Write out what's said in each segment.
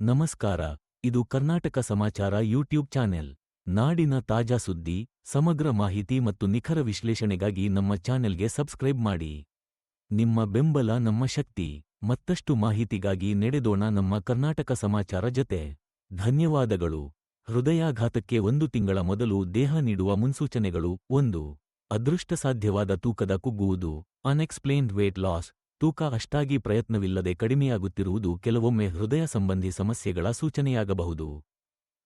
ನಮಸ್ಕಾರ. ಇದು ಕರ್ನಾಟಕ ಸಮಾಚಾರ ಯೂಟ್ಯೂಬ್ ಚಾನೆಲ್. ನಾಡಿನ ತಾಜಾ ಸುದ್ದಿ, ಸಮಗ್ರ ಮಾಹಿತಿ ಮತ್ತು ನಿಖರ ವಿಶ್ಲೇಷಣೆಗಾಗಿ ನಮ್ಮ ಚಾನೆಲ್ಗೆ ಸಬ್ಸ್ಕ್ರೈಬ್ ಮಾಡಿ. ನಿಮ್ಮ ಬೆಂಬಲ ನಮ್ಮ ಶಕ್ತಿ. ಮತ್ತಷ್ಟು ಮಾಹಿತಿಗಾಗಿ ನಡೆದೋಣ ನಮ್ಮ ಕರ್ನಾಟಕ ಸಮಾಚಾರ ಜತೆ. ಧನ್ಯವಾದಗಳು. ಹೃದಯಾಘಾತಕ್ಕೆ 1 ತಿಂಗಳ ಮೊದಲು ದೇಹ ನೀಡುವ ಮುನ್ಸೂಚನೆಗಳು. 1. ಅದೃಷ್ಟಸಾಧ್ಯವಾದ ತೂಕದ ಕುಗ್ಗುವುದು. Unexplained weight loss. ತೂಕ ಅಷ್ಟಾಗಿ ಪ್ರಯತ್ನವಿಲ್ಲದೆ ಕಡಿಮೆಯಾಗುತ್ತಿರುವುದು ಕೆಲವೊಮ್ಮೆ ಹೃದಯ ಸಂಬಂಧಿ ಸಮಸ್ಯೆಗಳ ಸೂಚನೆಯಾಗಬಹುದು.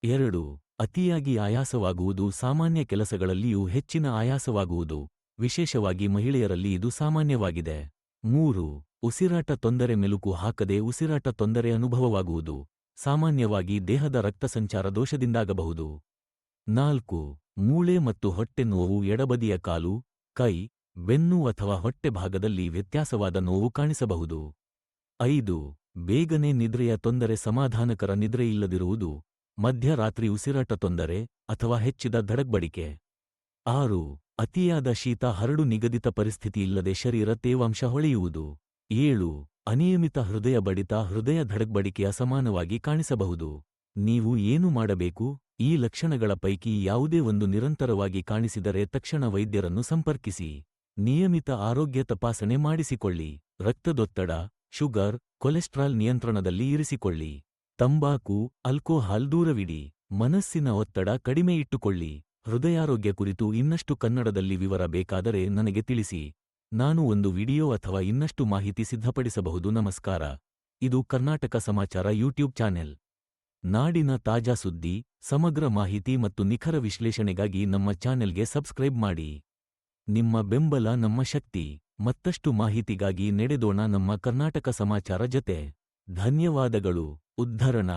2. ಅತಿಯಾಗಿ ಆಯಾಸವಾಗುವುದು. ಸಾಮಾನ್ಯ ಕೆಲಸಗಳಲ್ಲಿಯೂ ಹೆಚ್ಚಿನ ಆಯಾಸವಾಗುವುದು, ವಿಶೇಷವಾಗಿ ಮಹಿಳೆಯರಲ್ಲಿ ಇದು ಸಾಮಾನ್ಯವಾಗಿದೆ. 3. ಉಸಿರಾಟ ತೊಂದರೆ. ಮೆಲುಕು ಹಾಕದೆ ಉಸಿರಾಟ ತೊಂದರೆ ಅನುಭವವಾಗುವುದು, ಸಾಮಾನ್ಯವಾಗಿ ದೇಹದ ರಕ್ತಸಂಚಾರ ದೋಷದಿಂದಾಗಬಹುದು. 4. ಮೂಳೆ ಮತ್ತು ಹೊಟ್ಟೆ ನೋವು. ಎಡಬದಿಯ ಕಾಲು, ಕೈ, ಬೆನ್ನು ಅಥವಾ ಹೊಟ್ಟೆ ಭಾಗದಲ್ಲಿ ವ್ಯತ್ಯಾಸವಾದ ನೋವು ಕಾಣಿಸಬಹುದು. 5. ಬೇಗನೆ ನಿದ್ರೆಯ ತೊಂದರೆ. ಸಮಾಧಾನಕರ ನಿದ್ರೆಯಿಲ್ಲದಿರುವುದು, ಮಧ್ಯರಾತ್ರಿ ಉಸಿರಾಟ ತೊಂದರೆ ಅಥವಾ ಹೆಚ್ಚಿದ ಧಡಗ್ಬಡಿಕೆ. 6. ಅತಿಯಾದ ಶೀತ. ಹರಡು. ನಿಗದಿತ ಪರಿಸ್ಥಿತಿಯಿಲ್ಲದೆ ಶರೀರ ತೇವಾಂಶ ಹೊಳೆಯುವುದು. 7. ಅನಿಯಮಿತ ಹೃದಯ ಬಡಿತ. ಹೃದಯ ಧಡಗ್ಬಡಿಕೆ ಅಸಮಾನವಾಗಿ ಕಾಣಿಸಬಹುದು. ನೀವು ಏನು ಮಾಡಬೇಕು? ಈ ಲಕ್ಷಣಗಳ ಪೈಕಿ ಯಾವುದೇ ಒಂದು ನಿರಂತರವಾಗಿ ಕಾಣಿಸಿದರೆ ತಕ್ಷಣ ವೈದ್ಯರನ್ನು ಸಂಪರ್ಕಿಸಿ. ನಿಯಮಿತ ಆರೋಗ್ಯ ತಪಾಸಣೆ ಮಾಡಿಸಿಕೊಳ್ಳಿ. ರಕ್ತದೊತ್ತಡ, ಶುಗರ್, ಕೊಲೆಸ್ಟ್ರಾಲ್ ನಿಯಂತ್ರಣದಲ್ಲಿ ಇರಿಸಿಕೊಳ್ಳಿ. ತಂಬಾಕು, ಆಲ್ಕೋಹಾಲ್ ದೂರವಿಡಿ. ಮನಸ್ಸಿನ ಒತ್ತಡ ಕಡಿಮೆ ಇಟ್ಟುಕೊಳ್ಳಿ. ಹೃದಯಾರೋಗ್ಯ ಕುರಿತು ಇನ್ನಷ್ಟು ಕನ್ನಡದಲ್ಲಿ ವಿವರ ಬೇಕಾದರೆ ನನಗೆ ತಿಳಿಸಿ. ನಾನು ಒಂದು ವಿಡಿಯೋ ಅಥವಾ ಇನ್ನಷ್ಟು ಮಾಹಿತಿ ಸಿದ್ಧಪಡಿಸಬಹುದು. ನಮಸ್ಕಾರ. ಇದು ಕರ್ನಾಟಕ ಸಮಾಚಾರ ಯೂಟ್ಯೂಬ್ ಚಾನೆಲ್. ನಾಡಿನ ತಾಜಾ ಸುದ್ದಿ, ಸಮಗ್ರ ಮಾಹಿತಿ ಮತ್ತು ನಿಖರ ವಿಶ್ಲೇಷಣೆಗಾಗಿ ನಮ್ಮ ಚಾನೆಲ್ಗೆ ಸಬ್ಸ್ಕ್ರೈಬ್ ಮಾಡಿ. ನಿಮ್ಮ ಬೆಂಬಲ ನಮ್ಮ ಶಕ್ತಿ. ಮತ್ತಷ್ಟು ಮಾಹಿತಿಗಾಗಿ ನಡೆದೋಣ ನಮ್ಮ ಕರ್ನಾಟಕ ಸಮಾಚಾರ ಜತೆ. ಧನ್ಯವಾದಗಳು. ಉದ್ಧರಣ.